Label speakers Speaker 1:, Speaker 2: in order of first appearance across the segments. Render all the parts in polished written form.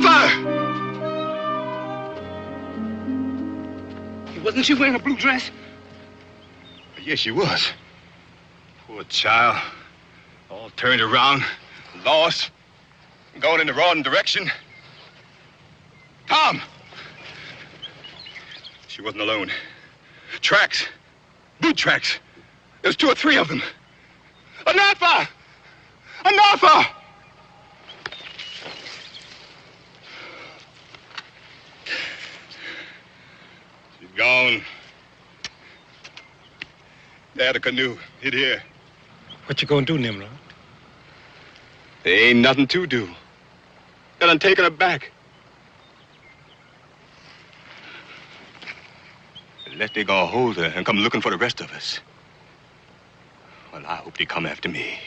Speaker 1: Onatha! Wasn't she wearing a blue dress? Yes, she was. Poor child. All turned around, lost, going in the wrong direction. Tom! She wasn't alone. Tracks. Boot tracks. There's 2 or 3 of them. Onatha! Onatha! She's gone. They had a canoe hid here.
Speaker 2: What you gonna do, Nimrod?
Speaker 1: There ain't nothing to do. They done taken her back. Unless they gonna hold her and come looking for the rest of us. Well, I hope they come after me.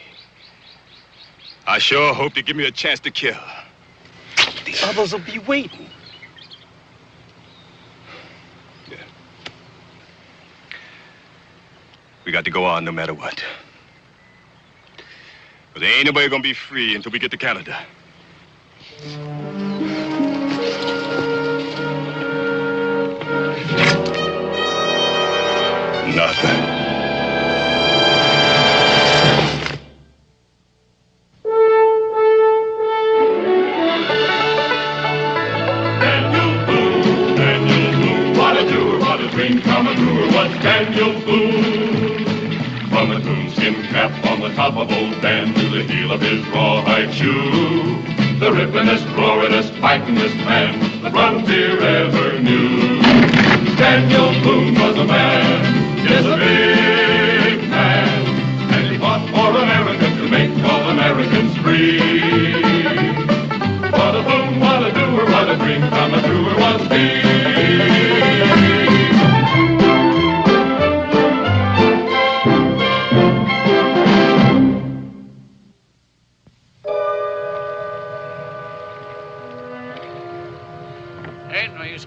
Speaker 1: I sure hope they give me a chance to kill.
Speaker 2: The others will be waiting.
Speaker 1: Yeah. We got to go on no matter what. But there ain't nobody gonna be free until we get to Canada. Nothing.
Speaker 3: Daniel Boone. From a coonskin cap on the top of old Dan to the heel of his rawhide shoe, the rippin'est, roarin'est, fightin'est man the frontier ever knew. Daniel Boone was a man, yes, a big man, and he fought for America to make all Americans free. What a Boone, what a doer, what a dream come a truer was he.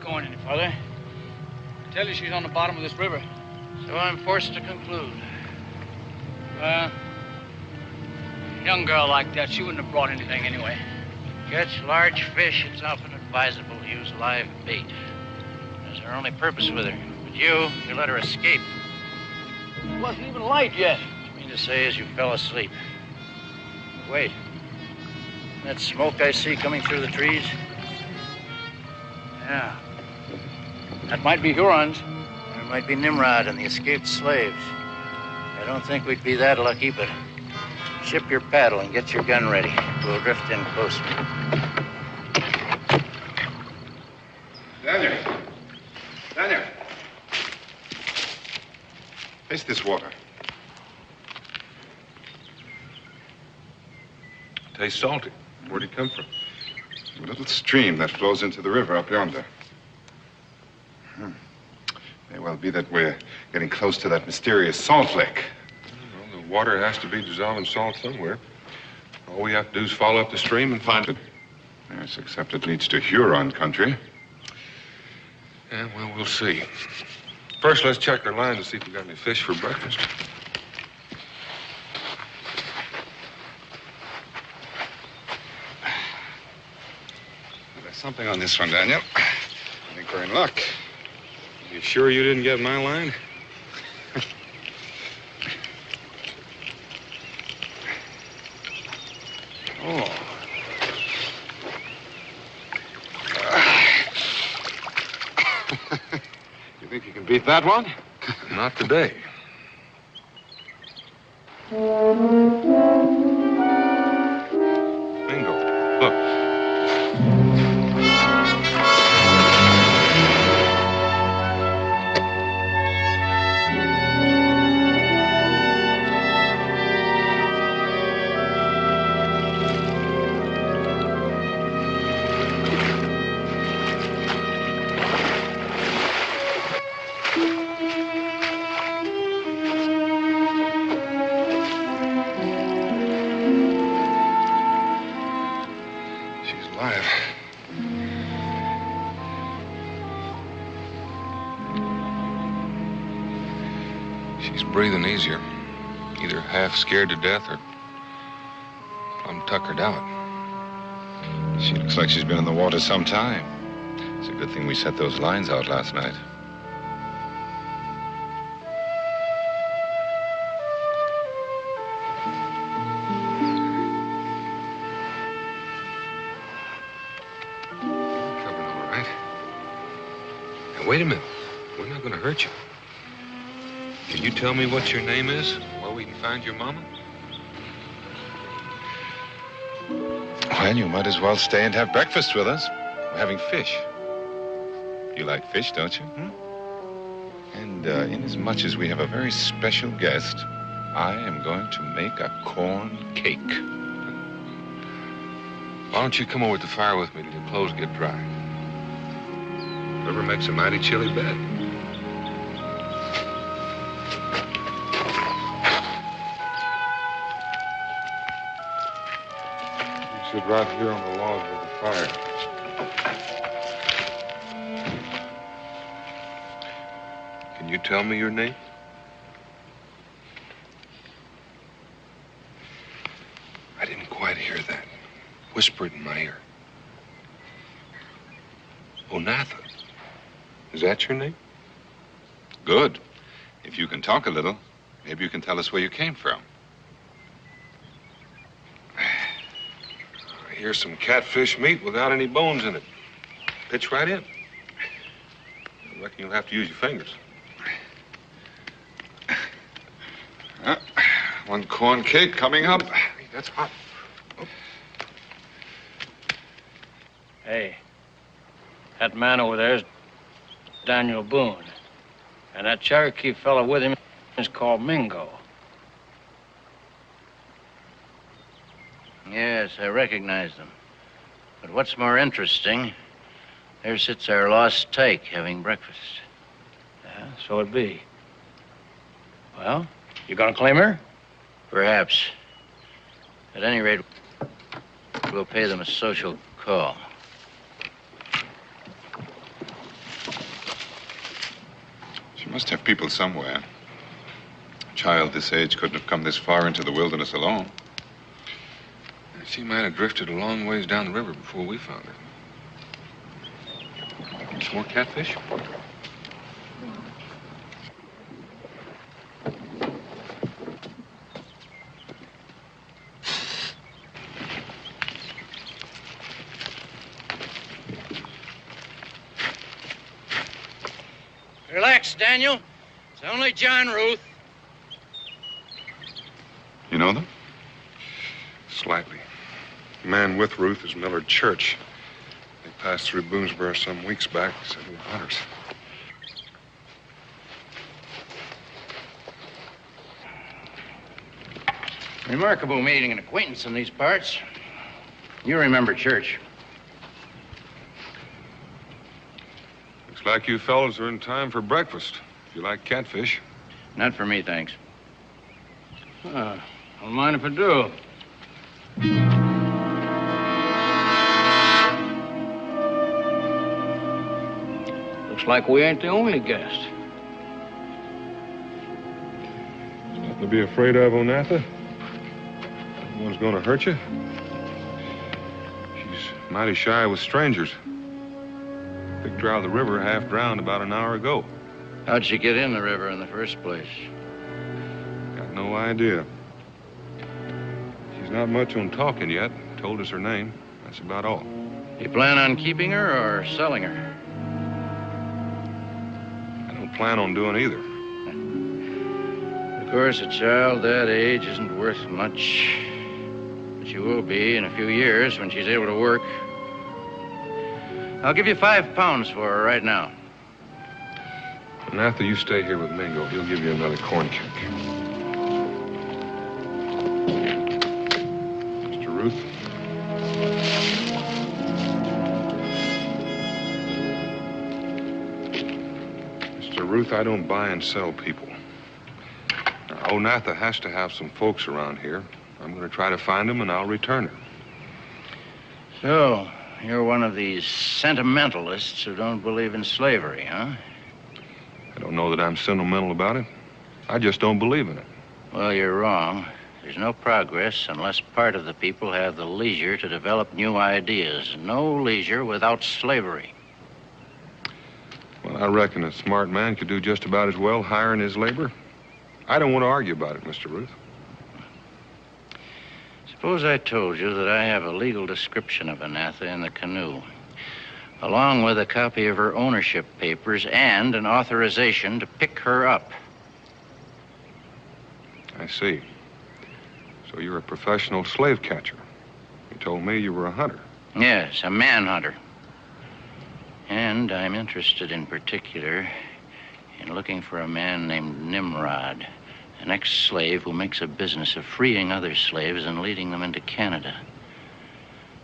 Speaker 4: Going any further. I tell you she's on the bottom of this river.
Speaker 5: So I'm forced to conclude.
Speaker 4: Well, a young girl like that, she wouldn't have brought anything anyway.
Speaker 5: To catch large fish, it's often advisable to use live bait. That's our only purpose with her. But you let her escape.
Speaker 4: It wasn't even light yet.
Speaker 5: What you mean to say is you fell asleep. Wait. That smoke I see coming through the trees? Yeah.
Speaker 4: That might be Hurons.
Speaker 5: Or it might be Nimrod and the escaped slaves. I don't think we'd be that lucky, but ship your paddle and get your gun ready. We'll drift in closer.
Speaker 6: Daniel. Daniel. Taste this water.
Speaker 7: Tastes salty. Where'd it come from?
Speaker 6: A little stream that flows into the river up yonder. May well be that we're getting close to that mysterious salt lake.
Speaker 7: Well, the water has to be dissolving salt somewhere. All we have to do is follow up the stream and find it.
Speaker 6: Yes, except it leads to Huron country.
Speaker 7: Yeah, well, we'll see. First, let's check our lines and see if we got any fish for breakfast.
Speaker 6: There's something on this one, Daniel. I think we're in luck.
Speaker 7: You sure you didn't get my line?
Speaker 6: Oh. You think you can beat that one?
Speaker 7: Not today. Bingo. Look. She's breathing easier. Either half scared to death or plumb tuckered out.
Speaker 6: She looks like she's been in the water some time. It's a good thing we set those lines out last night.
Speaker 7: Covered all right. Now, wait a minute. We're not going to hurt you. Can you tell me what your name is? Where we can find your mama?
Speaker 6: Well, you might as well stay and have breakfast with us. We're having fish. You like fish, don't you? And inasmuch as we have a very special guest, I am going to make a corn cake.
Speaker 7: Why don't you come over to the fire with me till your clothes get dry? River makes a mighty chilly bed. Sit right here on the log with the fire. Can you tell me your name? I didn't quite hear that. Whisper it in my ear. Onatha. Is that your name?
Speaker 6: Good. If you can talk a little, maybe you can tell us where you came from.
Speaker 7: Here's some catfish meat without any bones in it. Pitch right in. I reckon you'll have to use your fingers.
Speaker 6: One corn cake coming up.
Speaker 7: Hey, that's hot. Oh.
Speaker 4: Hey, that man over there is Daniel Boone. And that Cherokee fella with him is called Mingo.
Speaker 5: Yes, I recognize them. But what's more interesting, there sits our lost tyke having breakfast.
Speaker 4: Yeah, so it be. Well, you gonna claim her?
Speaker 5: Perhaps. At any rate, we'll pay them a social call.
Speaker 6: She must have people somewhere. A child this age couldn't have come this far into the wilderness alone.
Speaker 7: She might have drifted a long ways down the river before we found her. Some more catfish?
Speaker 5: Relax, Daniel. It's only John Ruth.
Speaker 6: You know them?
Speaker 7: Slightly. The man with Ruth is Millard Church. They passed through Boonesboro some weeks back, said they were hunters.
Speaker 5: Remarkable meeting an acquaintance in these parts. You remember Church.
Speaker 7: Looks like you fellas are in time for breakfast. If you like catfish.
Speaker 5: Not for me, thanks.
Speaker 4: Don't mind if I do. Looks like we ain't the only guest.
Speaker 7: There's nothing to be afraid of, Onatha. No one's gonna hurt you. She's mighty shy with strangers. Picked her out of the river half drowned about an hour ago.
Speaker 5: How'd she get in the river in the first place?
Speaker 7: Got no idea. She's not much on talking yet. Told us her name. That's about all.
Speaker 5: You plan on keeping her or selling her?
Speaker 7: I don't plan on doing either.
Speaker 5: Of course, a child that age isn't worth much. But she will be in a few years when she's able to work. I'll give you £5 for her right now.
Speaker 7: Onatha, you stay here with Mingo. He'll give you another corn cake. Mr. Ruth? Mr. Ruth, I don't buy and sell people. Now, Onatha has to have some folks around here. I'm going to try to find them, and I'll return her.
Speaker 5: So, you're one of these sentimentalists who don't believe in slavery, huh?
Speaker 7: I don't know that I'm sentimental about it. I just don't believe in it.
Speaker 5: Well, you're wrong. There's no progress unless part of the people have the leisure to develop new ideas. No leisure without slavery.
Speaker 7: Well, I reckon a smart man could do just about as well hiring his labor. I don't want to argue about it, Mr. Ruth.
Speaker 5: Suppose I told you that I have a legal description of Onatha in the canoe, along with a copy of her ownership papers and an authorization to pick her up.
Speaker 7: I see. So you're a professional slave catcher. You told me you were a hunter.
Speaker 5: Yes, a manhunter. And I'm interested in particular in looking for a man named Nimrod, an ex-slave who makes a business of freeing other slaves and leading them into Canada.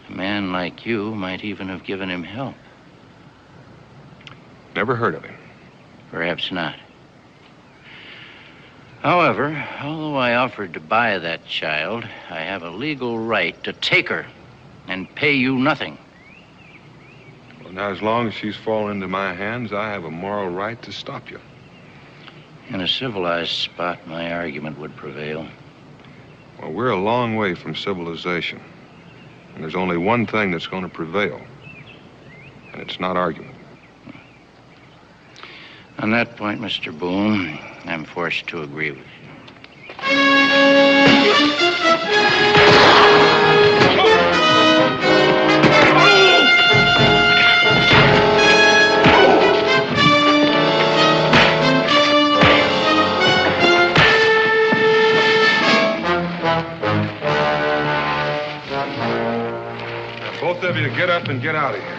Speaker 5: A man like you might even have given him help.
Speaker 7: Never heard of him.
Speaker 5: Perhaps not. However, although I offered to buy that child, I have a legal right to take her and pay you nothing.
Speaker 7: Well, now, as long as she's fallen into my hands, I have a moral right to stop you.
Speaker 5: In a civilized spot, my argument would prevail.
Speaker 7: Well, we're a long way from civilization. And there's only one thing that's going to prevail. And it's not argument.
Speaker 5: On that point, Mr. Boone, I'm forced to agree with you.
Speaker 7: Now, both of you get up and get out of here.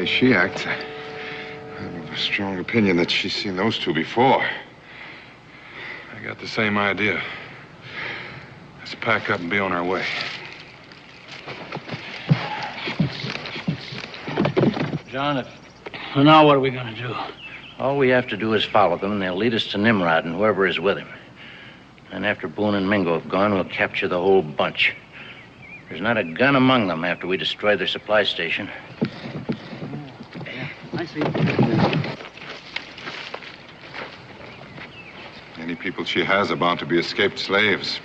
Speaker 6: She acts. I have a strong opinion that she's seen those two before.
Speaker 7: I got the same idea. Let's pack up and be on our way.
Speaker 4: John, now what are we going to do?
Speaker 5: All we have to do is follow them, and they'll lead us to Nimrod and whoever is with him. And after Boone and Mingo have gone, we'll capture the whole bunch. There's not a gun among them after we destroy their supply station.
Speaker 2: I see.
Speaker 6: Any people she has are bound to be escaped slaves.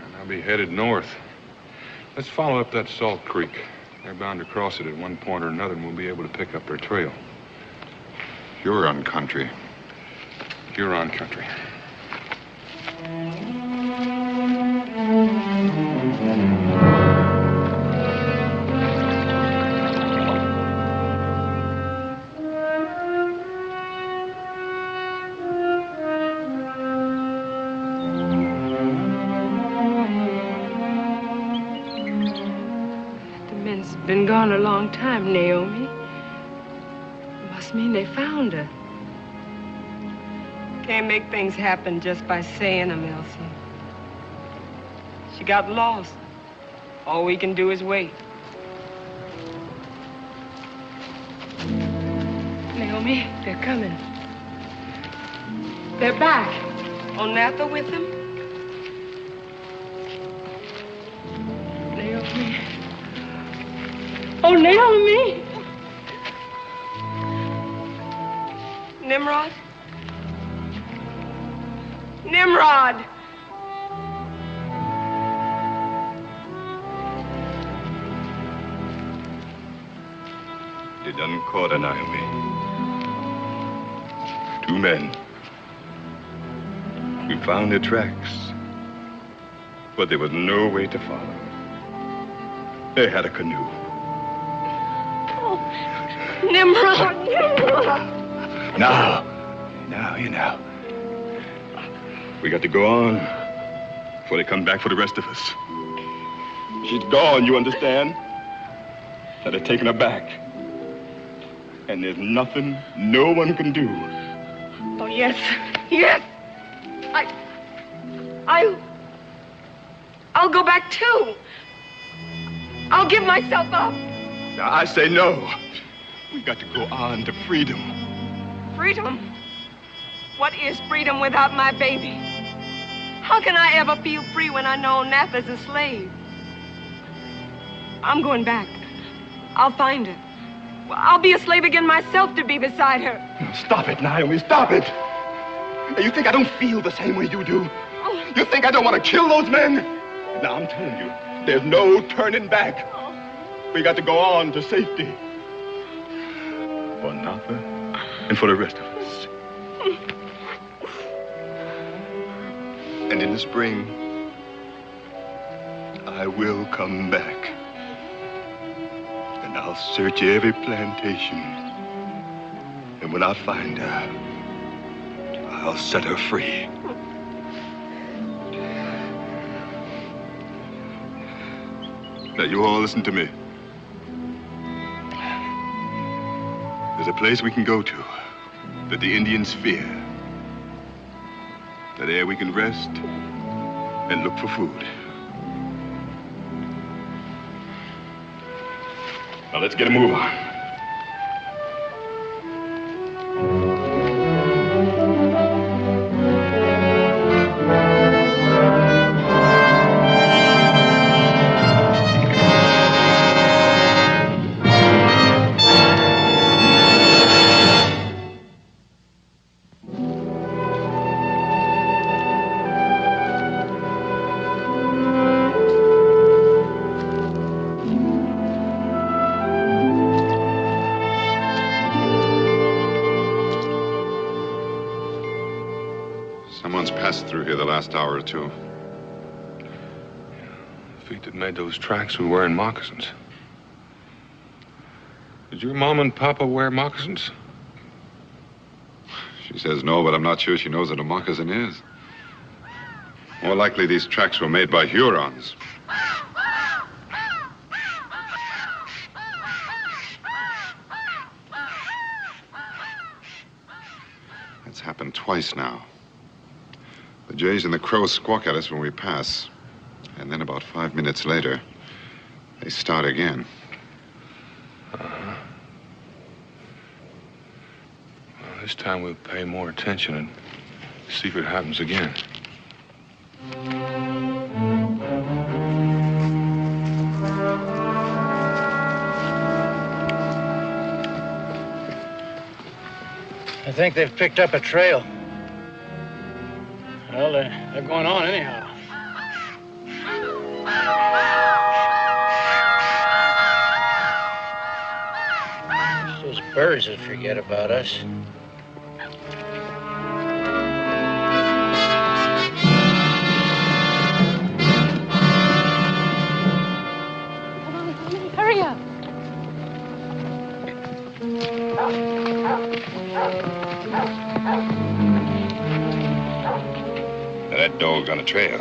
Speaker 7: And I'll be headed north. Let's follow up that Salt Creek. They're bound to cross it at one point or another, and we'll be able to pick up their trail.
Speaker 6: Huron country.
Speaker 7: Huron country.
Speaker 8: Been gone a long time, Naomi. Must mean they found her. Can't make things happen just by saying them, Elsie. She got lost. All we can do is wait. Naomi, they're coming. They're back. Onatha with them? Naomi. Oh, Naomi! Nimrod? Nimrod!
Speaker 1: They done caught her, Naomi. Two men. We found their tracks, but there was no way to follow. They had a canoe.
Speaker 8: Nimrod! Nimrod!
Speaker 1: Now, you know. We got to go on before they come back for the rest of us. She's gone, you understand? Now they're taking her back. And there's nothing no one can do.
Speaker 8: Oh, yes. Yes! I'll go back, too. I'll give myself up.
Speaker 1: Now, I say no. We got to go on to freedom.
Speaker 8: Freedom? What is freedom without my baby? How can I ever feel free when I know Onatha's a slave? I'm going back. I'll find her. Well, I'll be a slave again myself to be beside her.
Speaker 1: Stop it, Naomi, stop it. You think I don't feel the same way you do? You think I don't want to kill those men? Now, I'm telling you, there's no turning back. We got to go on to safety. For Onatha and for the rest of us. And in the spring, I will come back. And I'll search every plantation. And when I find her, I'll set her free. Now, you all listen to me. There's a place we can go to that the Indians fear. That there we can rest and look for food. Now, let's get a move on.
Speaker 6: Someone's passed through here the last hour or two.
Speaker 7: The feet that made those tracks were wearing moccasins. Did your mom and papa wear moccasins?
Speaker 6: She says no, but I'm not sure she knows what a moccasin is. More likely these tracks were made by Hurons. That's happened twice now. The jays and the crows squawk at us when we pass. And then about 5 minutes later, they start again.
Speaker 7: Well, this time we'll pay more attention and see if it happens again.
Speaker 4: I think they've picked up a trail. Well, they're going on anyhow. Those birds that forget about us.
Speaker 9: Hurry up.
Speaker 1: Now, that dog's on a trail.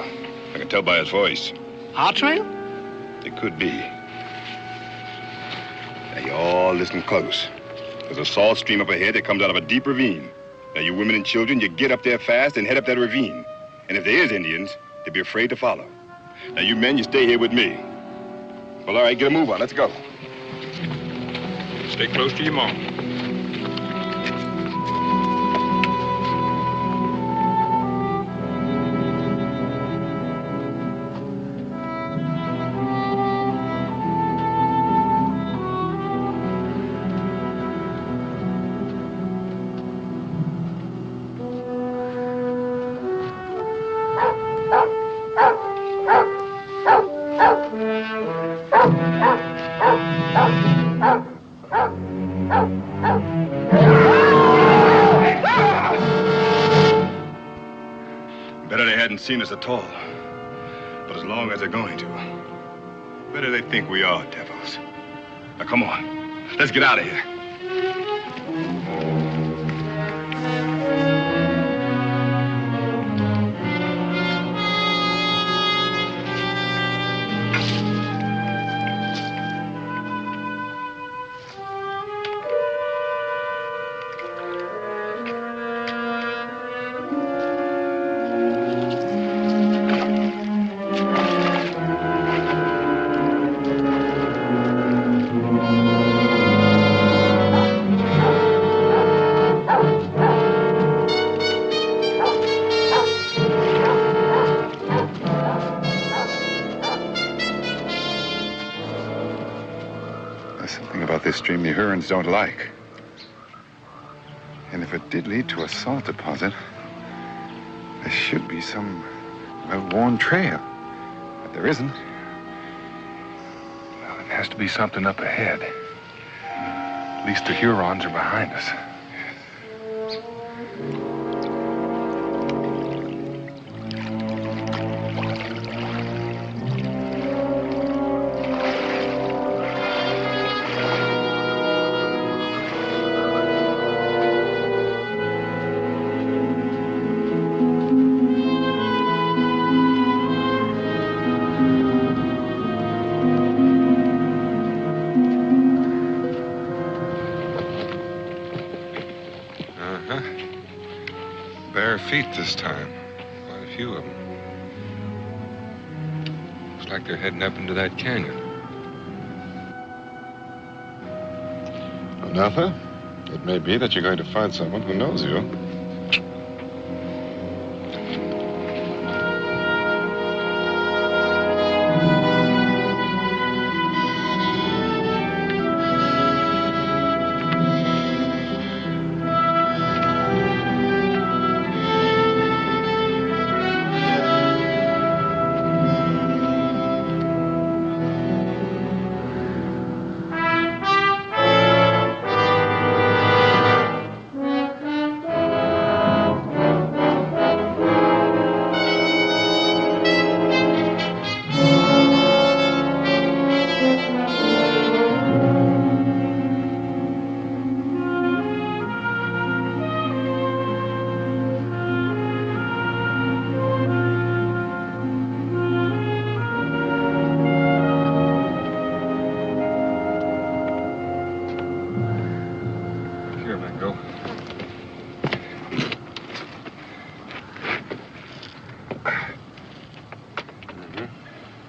Speaker 1: I can tell by his voice.
Speaker 4: Our trail?
Speaker 1: It could be. Now, you all listen close. There's a salt stream up ahead that comes out of a deep ravine. Now, you women and children, you get up there fast and head up that ravine. And if there is Indians, they'll be afraid to follow. Now, you men, you stay here with me. Well, all right, get a move on. Let's go.
Speaker 7: Stay close to your mom.
Speaker 1: Better they hadn't seen us at all. But as long as they're going to, better they think we are devils. Now, come on. Let's get out of here.
Speaker 6: this stream the Hurons don't like. And if it did lead to a salt deposit, there should be some well-worn trail. But there isn't.
Speaker 7: Well, it has to be something up ahead. At least the Hurons are behind us.
Speaker 6: Bare feet this time. Quite a few of them.
Speaker 7: Looks like they're heading up into that canyon.
Speaker 6: Onatha, it may be that you're going to find someone who knows you.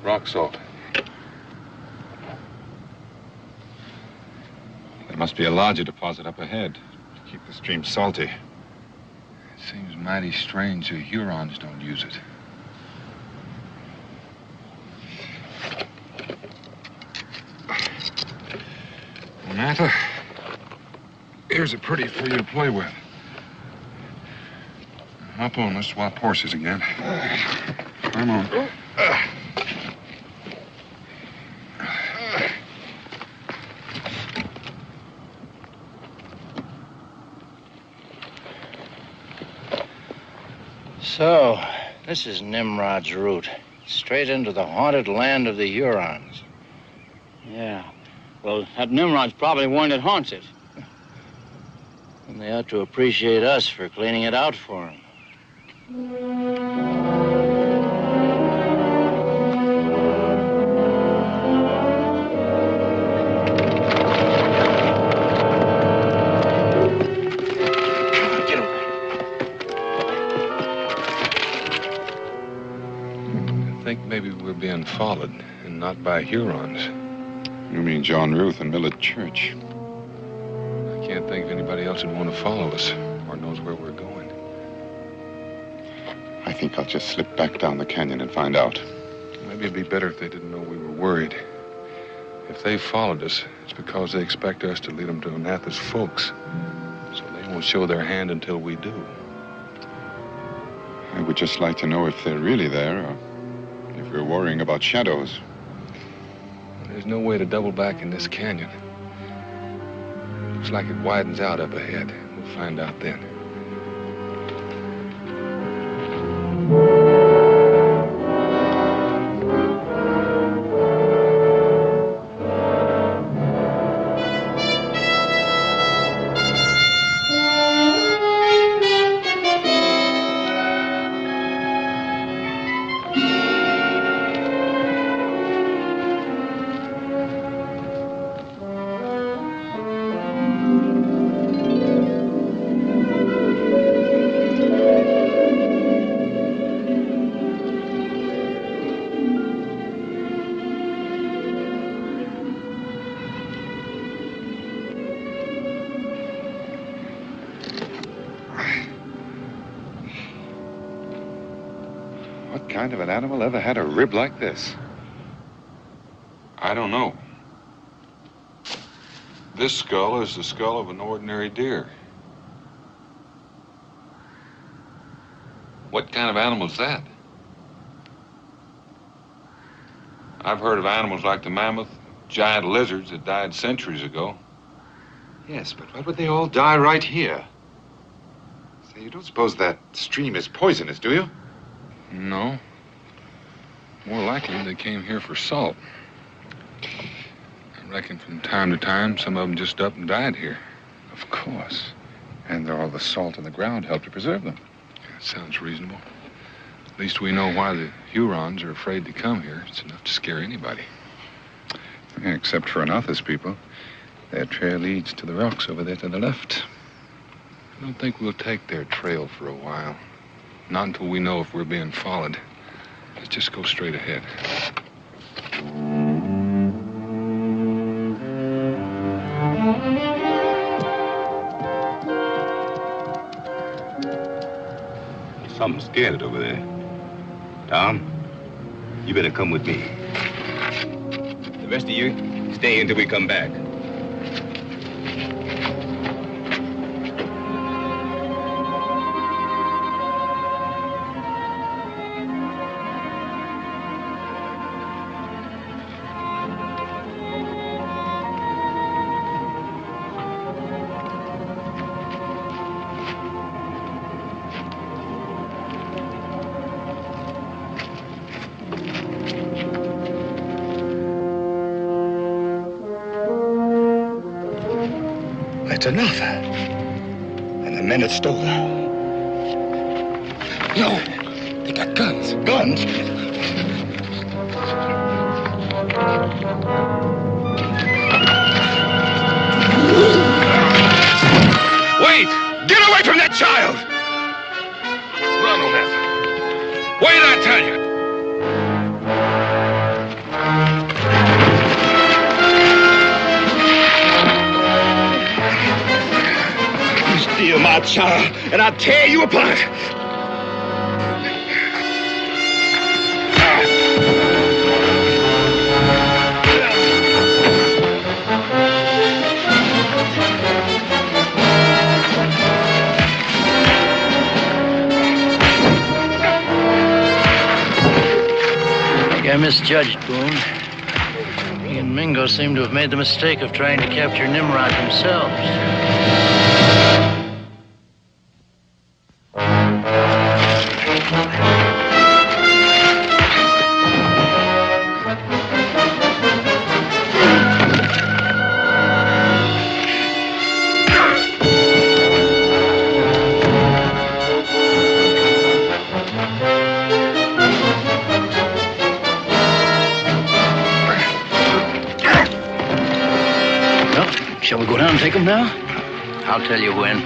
Speaker 7: Rock salt.
Speaker 6: There must be a larger deposit up ahead to keep the stream salty.
Speaker 7: It seems mighty strange the Hurons don't use it.
Speaker 6: Onatha, here's a pretty for you to play with.
Speaker 7: Hop on, let's swap horses again.
Speaker 6: Come on.
Speaker 5: So, this is Nimrod's route. Straight into the haunted land of the Hurons.
Speaker 4: Yeah. Well, that Nimrod's probably one that haunts it.
Speaker 5: And they ought to appreciate us for cleaning it out for them.
Speaker 7: I think maybe we're being followed, and not by Hurons.
Speaker 6: You mean John Ruth and Millet Church?
Speaker 7: I can't think of anybody else who'd want to follow us, or knows where we're going.
Speaker 6: I think I'll just slip back down the canyon and find out.
Speaker 7: Maybe it'd be better if they didn't know we were worried. If they followed us, it's because they expect us to lead them to Onatha's folks. So they won't show their hand until we do.
Speaker 6: I would just like to know if they're really there, or if we're worrying about shadows.
Speaker 7: There's no way to double back in this canyon. Looks like it widens out up ahead. We'll find out then.
Speaker 6: What kind of an animal ever had a rib like this?
Speaker 7: I don't know. This skull is the skull of an ordinary deer. What kind of animal is that? I've heard of animals like the mammoth, giant lizards that died centuries ago.
Speaker 6: Yes, but why would they all die right here? Say, you don't suppose that stream is poisonous, do you?
Speaker 7: No. More likely they came here for salt. I reckon from time to time, some of them just up and died here.
Speaker 6: Of course. And all the salt in the ground helped to preserve them.
Speaker 7: That sounds reasonable. At least we know why the Hurons are afraid to come here. It's enough to scare anybody.
Speaker 6: Yeah, except for Onatha's people. Their trail leads to the rocks over there to the left.
Speaker 7: I don't think we'll take their trail for a while. Not until we know if we're being followed. Let's just go straight ahead.
Speaker 1: Something scared it over there. Tom, you better come with me. The rest of you, stay until we come back.
Speaker 9: It's Onatha. And the men that stole her. No, they got guns. Guns?
Speaker 1: Wait! Get away from that child!
Speaker 7: Run, Onatha. Wait, I tell you.
Speaker 9: Steal my child, and I'll tear you apart.
Speaker 5: I think I misjudged Boone. He and Mingo seem to have made the mistake of trying to capture Nimrod themselves. Shall we go down and take them now? I'll tell you when.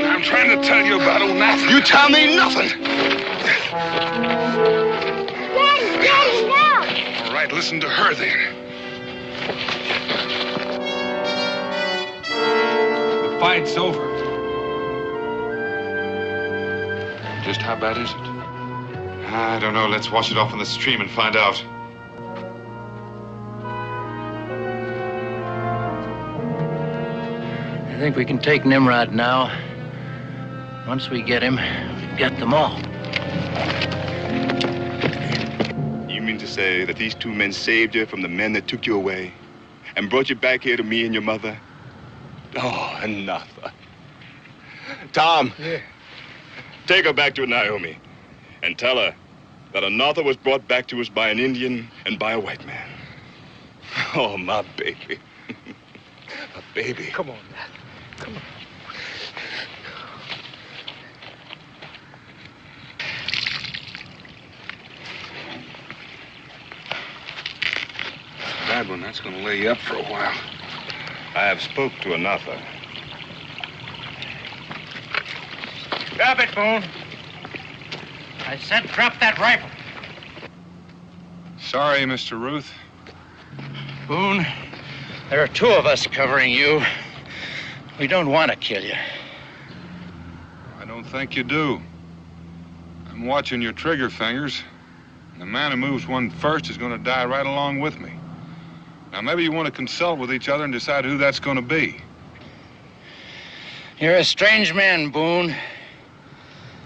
Speaker 7: I'm trying to tell you about Onatha.
Speaker 9: You tell me nothing.
Speaker 10: Daddy, no!
Speaker 7: All right, listen to her then. The fight's over. Just how bad is it?
Speaker 6: I don't know. Let's wash it off in the stream and find out.
Speaker 5: I think we can take Nimrod now. Once we get him, we've got them all.
Speaker 1: You mean to say that these two men saved you from the men that took you away and brought you back here to me and your mother? Oh, Onatha. Tom.
Speaker 2: Yeah.
Speaker 1: Take her back to Naomi and tell her that Onatha was brought back to us by an Indian and by a white man. Oh, my baby. My baby.
Speaker 2: Come on, Matt. Come on.
Speaker 7: Bad one. That's going to lay you up for a while.
Speaker 1: I have spoke to Onatha.
Speaker 4: Drop it, Boone. I said drop that rifle.
Speaker 7: Sorry, Mr. Ruth.
Speaker 5: Boone, there are two of us covering you. We don't want to kill you.
Speaker 7: I don't think you do. I'm watching your trigger fingers. And the man who moves one first is going to die right along with me. Now, maybe you want to consult with each other and decide who that's going to be.
Speaker 5: You're a strange man, Boone.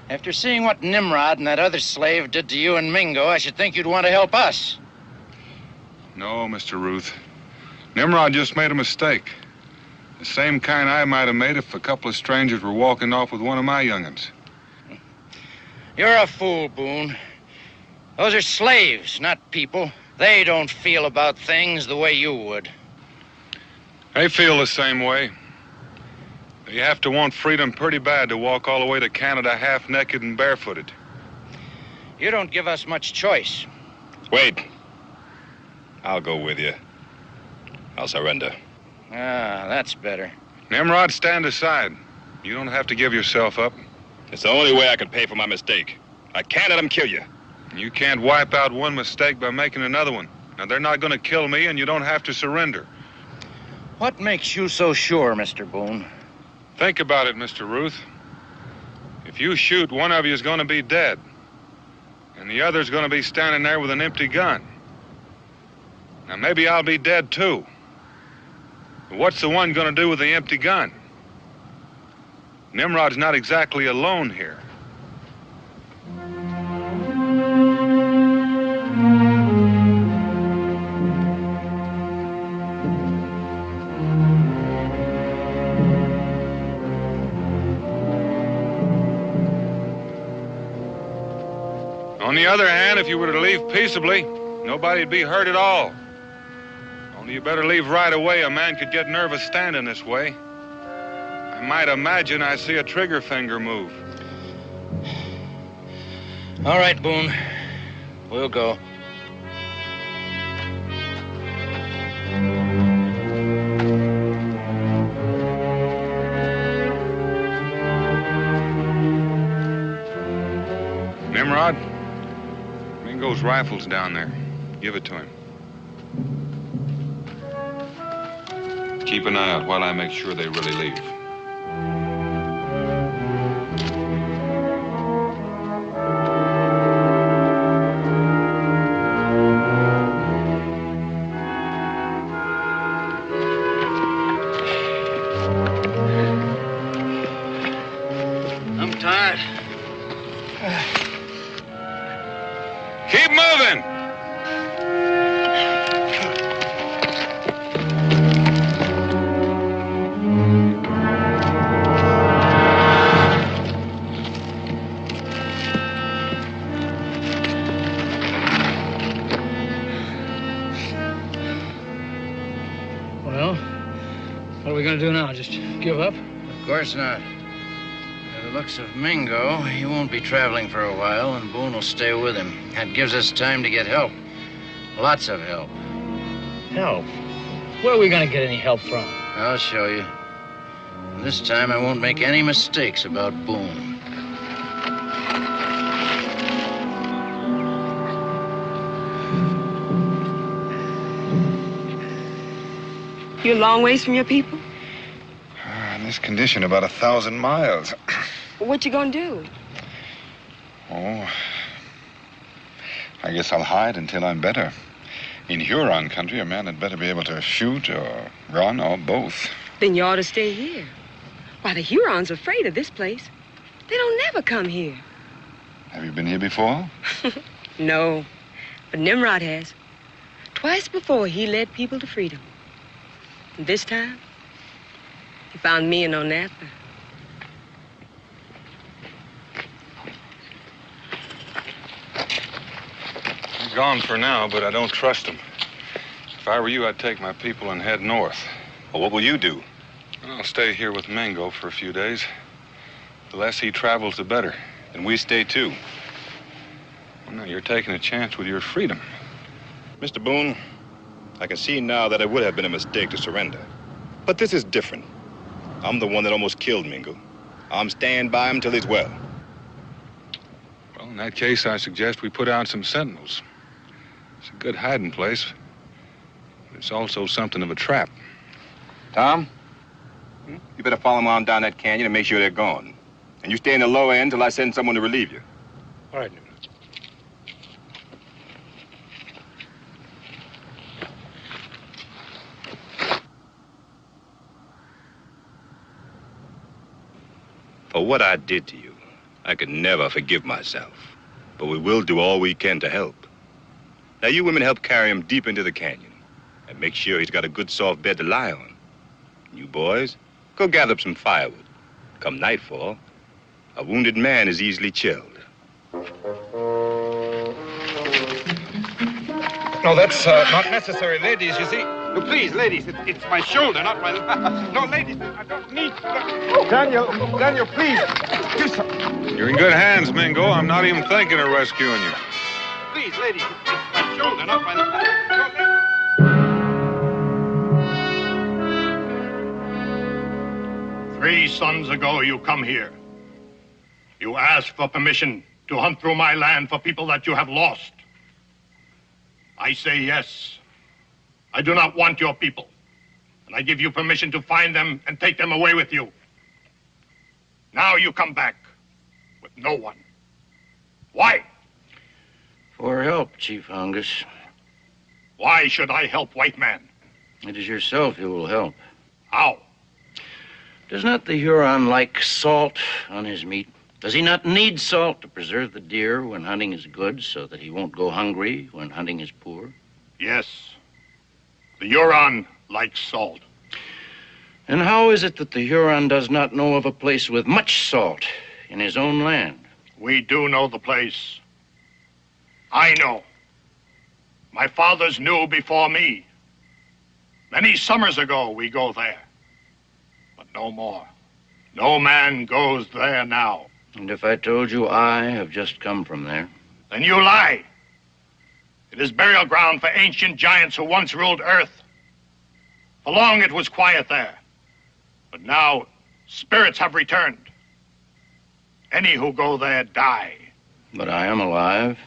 Speaker 5: After seeing what Nimrod and that other slave did to you and Mingo, I should think you'd want to help us.
Speaker 7: No, Mr. Ruth. Nimrod just made a mistake. The same kind I might have made if a couple of strangers were walking off with one of my young'uns.
Speaker 5: You're a fool, Boone. Those are slaves, not people. They don't feel about things the way you would.
Speaker 7: They feel the same way. You have to want freedom pretty bad to walk all the way to Canada half-naked and barefooted.
Speaker 5: You don't give us much choice.
Speaker 1: Wait. I'll go with you. I'll surrender.
Speaker 5: Ah, that's better.
Speaker 7: Nimrod, stand aside. You don't have to give yourself up.
Speaker 1: It's the only way I can pay for my mistake. I can't let them kill you.
Speaker 7: You can't wipe out one mistake by making another one. Now, they're not going to kill me, and you don't have to surrender.
Speaker 5: What makes you so sure, Mr. Boone?
Speaker 7: Think about it, Mr. Ruth. If you shoot, one of you is going to be dead. And the other's going to be standing there with an empty gun. Now, maybe I'll be dead, too. But what's the one going to do with the empty gun? Nimrod's not exactly alone here. On the other hand, if you were to leave peaceably, nobody'd be hurt at all. Only you better leave right away. A man could get nervous standing this way. I might imagine I see a trigger finger move.
Speaker 5: All right, Boone. We'll go.
Speaker 7: Nimrod, Mingo's rifle's down there. Give it to him. Keep an eye out while I make sure they really leave.
Speaker 5: I'm tired.
Speaker 7: Keep moving!
Speaker 4: Well, what are we going to do now? Just give up?
Speaker 5: Of course not. By the looks of Mingo, he won't be traveling for a while, and Boone will stay with him. That gives us time to get help. Lots of help.
Speaker 4: Help? Where are we going to get any help from?
Speaker 5: I'll show you. And this time I won't make any mistakes about Boone.
Speaker 8: You a long ways from your people?
Speaker 6: In this condition, about 1,000 miles.
Speaker 8: What you gonna do?
Speaker 6: Oh, I guess I'll hide until I'm better. In Huron country, a man had better be able to shoot or run or both.
Speaker 8: Then you ought to stay here. Why, the Hurons are afraid of this place. They don't never come here.
Speaker 6: Have you been here before?
Speaker 8: No, but Nimrod has. Twice before, he led people to freedom. And this time, he found me in Onatha.
Speaker 7: He's gone for now, but I don't trust him. If I were you, I'd take my people and head north.
Speaker 1: Well, what will you do?
Speaker 7: I'll stay here with Mingo for a few days. The less he travels, the better.
Speaker 1: And we stay too.
Speaker 7: Well, now you're taking a chance with your freedom.
Speaker 1: Mr. Boone, I can see now that it would have been a mistake to surrender. But this is different. I'm the one that almost killed Mingo. I'm staying by him till he's well.
Speaker 7: Well, in that case, I suggest we put out some sentinels. It's a good hiding place. But it's also something of a trap.
Speaker 1: Tom, you better follow them on down that canyon and make sure they're gone. And you stay in the lower end till I send someone to relieve you.
Speaker 4: All right, Nimrod.
Speaker 1: what I did to you, I could never forgive myself. But we will do all we can to help. Now, you women help carry him deep into the canyon and make sure he's got a good soft bed to lie on. You boys, go gather up some firewood. Come nightfall, a wounded man is easily chilled.
Speaker 6: No, that's not necessary, ladies, you see.
Speaker 11: No, please, ladies, it's my shoulder, not my... No, ladies, I don't need...
Speaker 6: Daniel, please, do something.
Speaker 7: You're in good hands, Mingo. I'm not even thinking of rescuing you.
Speaker 11: Please, ladies, it's my shoulder, not my... No,
Speaker 12: 3 suns ago, you come here. You ask for permission to hunt through my land for people that you have lost. I say yes. I do not want your people. And I give you permission to find them and take them away with you. Now you come back with no one. Why?
Speaker 5: For help, Chief Hungus.
Speaker 12: Why should I help white man?
Speaker 5: It is yourself who will help.
Speaker 12: How?
Speaker 5: Does not the Huron like salt on his meat? Does he not need salt to preserve the deer when hunting is good so that he won't go hungry when hunting is poor?
Speaker 12: Yes. The Huron likes salt.
Speaker 5: And how is it that the Huron does not know of a place with much salt in his own land?
Speaker 12: We do know the place. I know. My fathers knew before me. Many summers ago we go there. But no more. No man goes there now.
Speaker 5: And if I told you I have just come from there?
Speaker 12: Then you lie. It is burial ground for ancient giants who once ruled Earth. For long it was quiet there. But now spirits have returned. Any who go there die.
Speaker 5: But I am alive.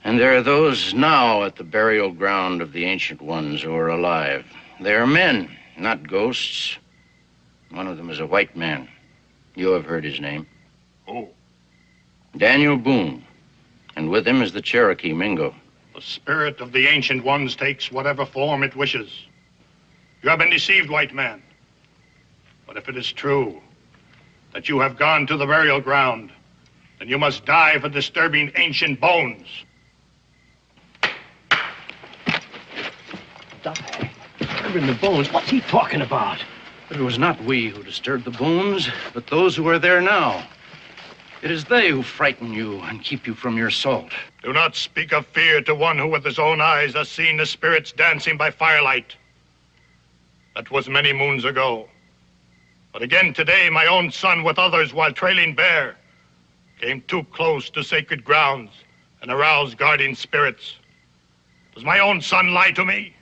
Speaker 5: And there are those now at the burial ground of the ancient ones who are alive. They are men, not ghosts. One of them is a white man. You have heard his name.
Speaker 12: Who?
Speaker 5: Daniel Boone. And with him is the Cherokee Mingo.
Speaker 12: The spirit of the ancient ones takes whatever form it wishes. You have been deceived, white man. But if it is true that you have gone to the burial ground, then you must die for disturbing ancient bones.
Speaker 4: Die? Disturbing the bones? What's he talking about?
Speaker 5: But it was not we who disturbed the bones, but those who are there now. It is they who frighten you and keep you from your salt.
Speaker 12: Do not speak of fear to one who with his own eyes has seen the spirits dancing by firelight. That was many moons ago. But again today, my own son with others, while trailing bear, came too close to sacred grounds and aroused guardian spirits. Does my own son lie to me?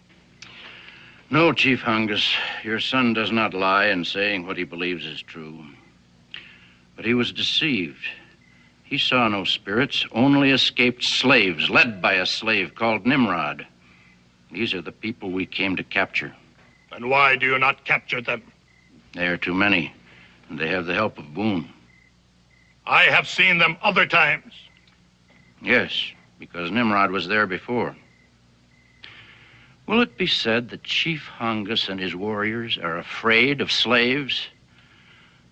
Speaker 5: No, Chief Hungus, your son does not lie in saying what he believes is true. But he was deceived. He saw no spirits, only escaped slaves, led by a slave called Nimrod. These are the people we came to capture.
Speaker 12: Then why do you not capture them?
Speaker 5: They are too many, and they have the help of Boone.
Speaker 12: I have seen them other times.
Speaker 5: Yes, because Nimrod was there before. Will it be said that Chief Hungus and his warriors are afraid of slaves?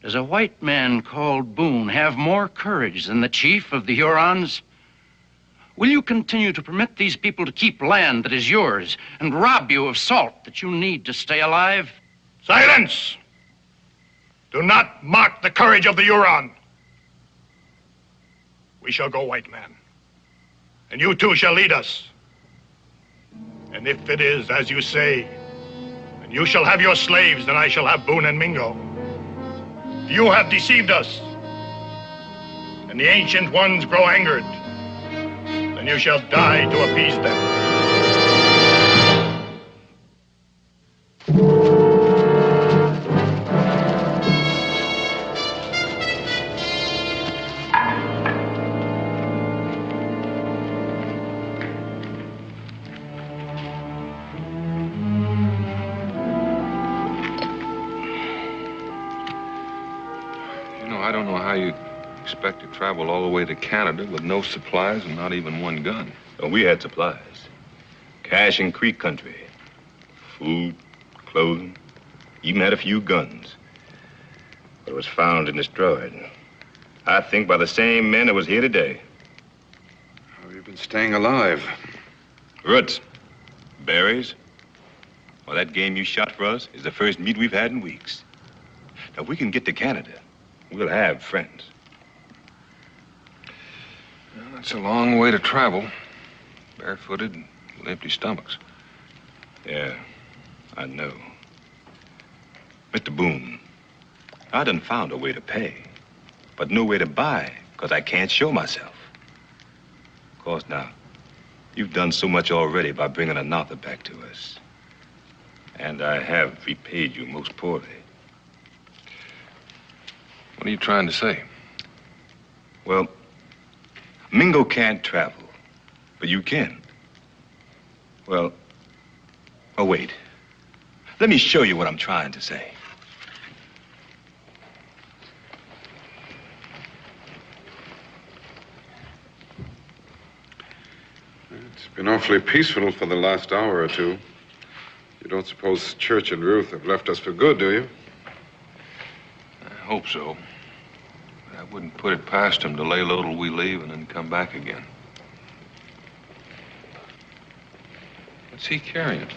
Speaker 5: Does a white man called Boone have more courage than the chief of the Hurons? Will you continue to permit these people to keep land that is yours and rob you of salt that you need to stay alive?
Speaker 12: Silence! Do not mock the courage of the Huron. We shall go, white man. And you too shall lead us. And if it is as you say, and you shall have your slaves, then I shall have Boone and Mingo. If you have deceived us, and the ancient ones grow angered, then you shall die to appease them.
Speaker 7: I don't know how you expect to travel all the way to Canada with no supplies and not even one gun.
Speaker 1: Well, we had supplies. Cache and Creek country. Food, clothing, even had a few guns. But it was found and destroyed. I think by the same men that was here today.
Speaker 7: How have you been staying alive?
Speaker 1: Roots. Berries. Well, that game you shot for us is the first meat we've had in weeks. Now, if we can get to Canada, we'll have friends.
Speaker 7: Well, that's a long way to travel. Barefooted and with empty stomachs.
Speaker 1: Yeah, I know. Mr. Boone, I done found a way to pay, but no way to buy, because I can't show myself. Of course, now, you've done so much already by bringing Onatha back to us. And I have repaid you most poorly.
Speaker 7: What are you trying to say?
Speaker 1: Well, Mingo can't travel, but you can. Well, oh, wait. Let me show you what I'm trying to say.
Speaker 7: It's been awfully peaceful for the last hour or two. You don't suppose Church and Ruth have left us for good, do you? I hope so. But I wouldn't put it past them to lay low till we leave and then come back again. What's he carrying?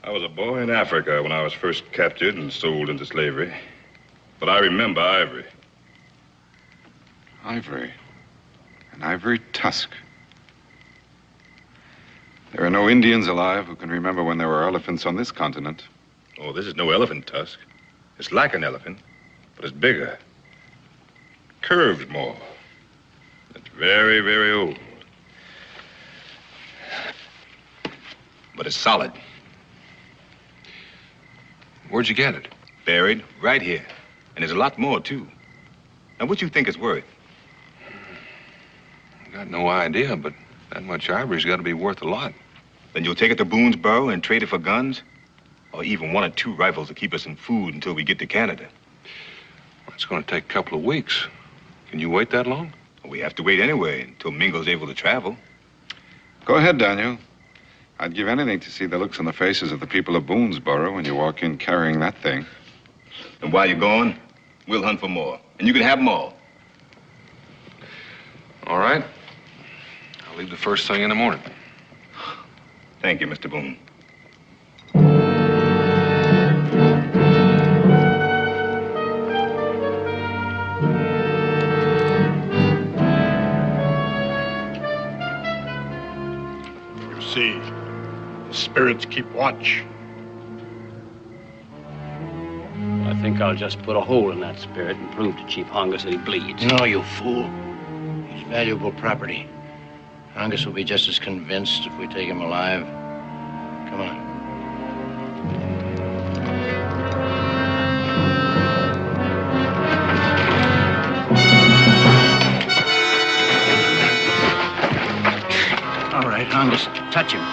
Speaker 1: I was a boy in Africa when I was first captured and sold into slavery. But I remember ivory.
Speaker 7: Ivory. An ivory tusk. There are no Indians alive who can remember when there were elephants on this continent.
Speaker 1: Oh, this is no elephant tusk. It's like an elephant, but it's bigger. Curved more. It's very, very old. But it's solid.
Speaker 7: Where'd you get it?
Speaker 1: Buried right here. And there's a lot more, too. Now, what you think it's worth?
Speaker 7: Got no idea, but that much ivory's got to be worth a lot.
Speaker 1: Then you'll take it to Boone's Burrow and trade it for guns? Or even 1 or 2 rifles to keep us in food until we get to Canada?
Speaker 7: Well, it's going to take a couple of weeks. Can you wait that long?
Speaker 1: We have to wait anyway until Mingo's able to travel.
Speaker 7: Go ahead, Daniel. I'd give anything to see the looks on the faces of the people of Boone's Burrow when you walk in carrying that thing.
Speaker 1: And while you're gone, we'll hunt for more. And you can have them all.
Speaker 7: All right. I'll leave the first thing in the morning.
Speaker 1: Thank you, Mr. Boone.
Speaker 12: You see, the spirits keep watch.
Speaker 4: I think I'll just put a hole in that spirit and prove to Chief Hongus that he bleeds.
Speaker 5: No, you fool. He's valuable property. Hongus will be just as convinced if we take him alive. Come on. All right, Hongus, touch him.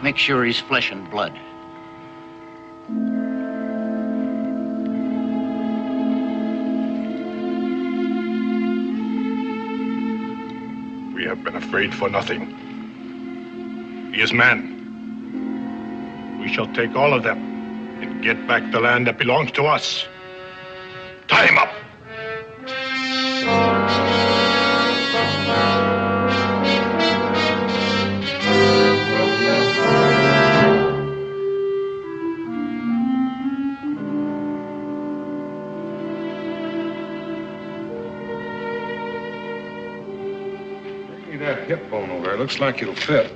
Speaker 5: Make sure he's flesh and blood.
Speaker 12: We have been afraid for nothing. He is man. We shall take all of them and get back the land that belongs to us. Tie him up!
Speaker 7: That hip bone over there looks like it'll fit.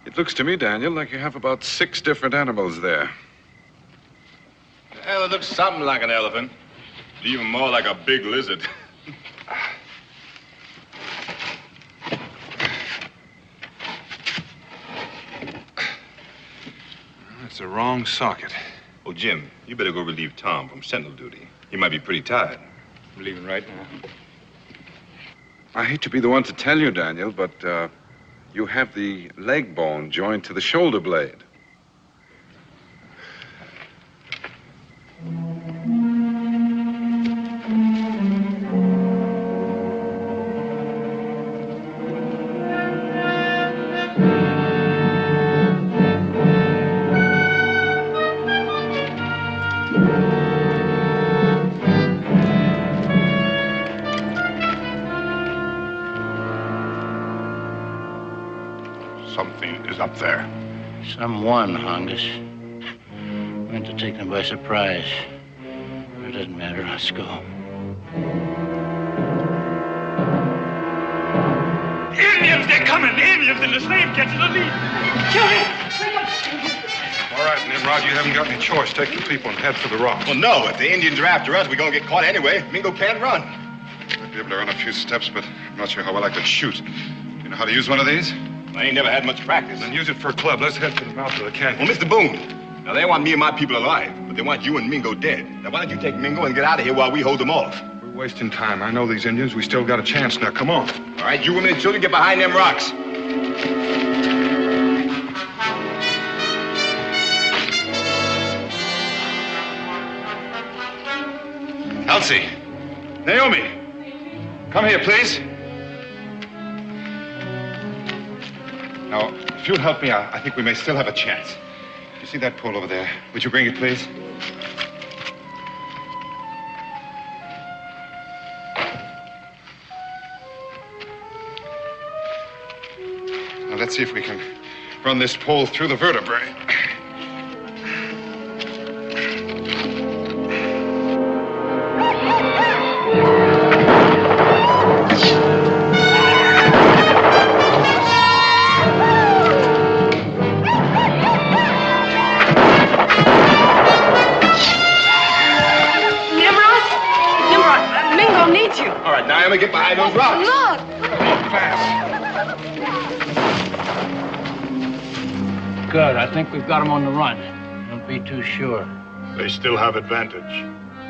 Speaker 7: It looks to me, Daniel, like you have about 6 different animals there.
Speaker 1: Well, it looks something like an elephant. Even more like a big lizard.
Speaker 7: That's the wrong socket.
Speaker 1: Oh, Jim, you better go relieve Tom from sentinel duty. He might be pretty tired.
Speaker 2: I'm leaving right now.
Speaker 7: I hate to be the one to tell you, Daniel, but you have the leg bone joined to the shoulder blade.
Speaker 12: Something is up there.
Speaker 5: Someone, Hongus. Meant to take them by surprise. But it doesn't matter. Let's go.
Speaker 11: Indians, they're coming! The Indians and the slave catchers are leaving! Kill him!
Speaker 7: All right, Nimrod, you haven't got any choice. Take the people and head for the rocks.
Speaker 1: Well, no. If the Indians are after us, we're going to get caught anyway. Mingo can't run.
Speaker 6: I'd be able to run a few steps, but I'm not sure how well I could shoot. You know how to use one of these?
Speaker 1: I ain't never had much practice.
Speaker 7: Then use it for a club. Let's head for the mouth of the canyon.
Speaker 1: Well, Mr. Boone, now they want me and my people alive, but they want you and Mingo dead. Now, why don't you take Mingo and get out of here while we hold them off?
Speaker 7: We're wasting time. I know these Indians. We still got a chance now. Come on.
Speaker 1: All right, you women and children, get behind them rocks. Elsie. Naomi. Come here, please. Now, if you'll help me, I think we may still have a chance. You see that pole over there? Would you bring it, please? Now, let's see if we can run this pole through the vertebrae. Naomi, get behind those rocks.
Speaker 8: Look!
Speaker 1: Come fast.
Speaker 4: Good. I think we've got them on the run. Don't be too sure.
Speaker 12: They still have advantage.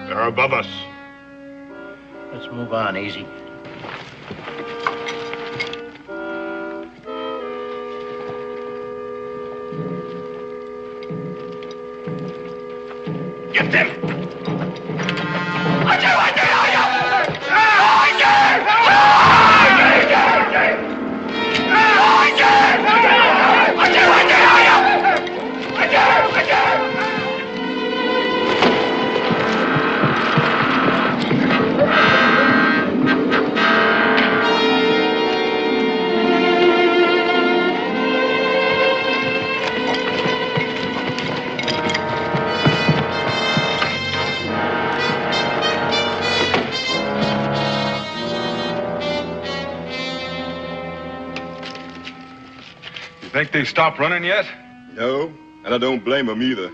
Speaker 12: They're above us.
Speaker 5: Let's move on, easy.
Speaker 12: Get them!
Speaker 7: Think they've stopped running yet?
Speaker 1: No, and I don't blame them either.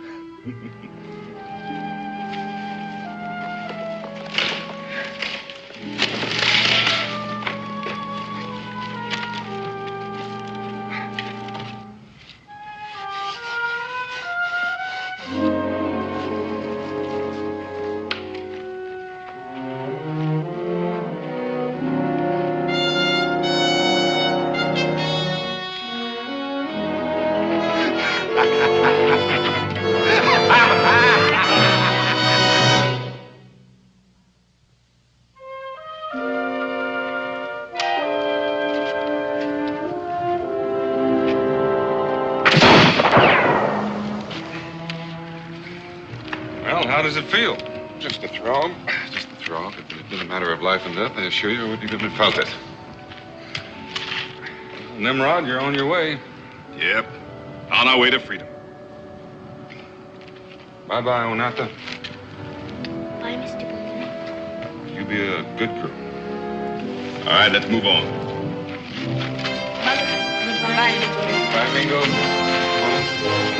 Speaker 7: How does it feel?
Speaker 6: Just a throb. Just a throb. If it had been a matter of life and death, I assure you I wouldn't even have felt it.
Speaker 7: Nimrod, you're on your way.
Speaker 1: Yep. On our way to freedom.
Speaker 7: Bye-bye, Onatha.
Speaker 10: Bye, Mr. Boone.
Speaker 7: You be a good girl.
Speaker 1: All right, let's move on.
Speaker 8: Bye.
Speaker 7: Bye, Mingo. Come on.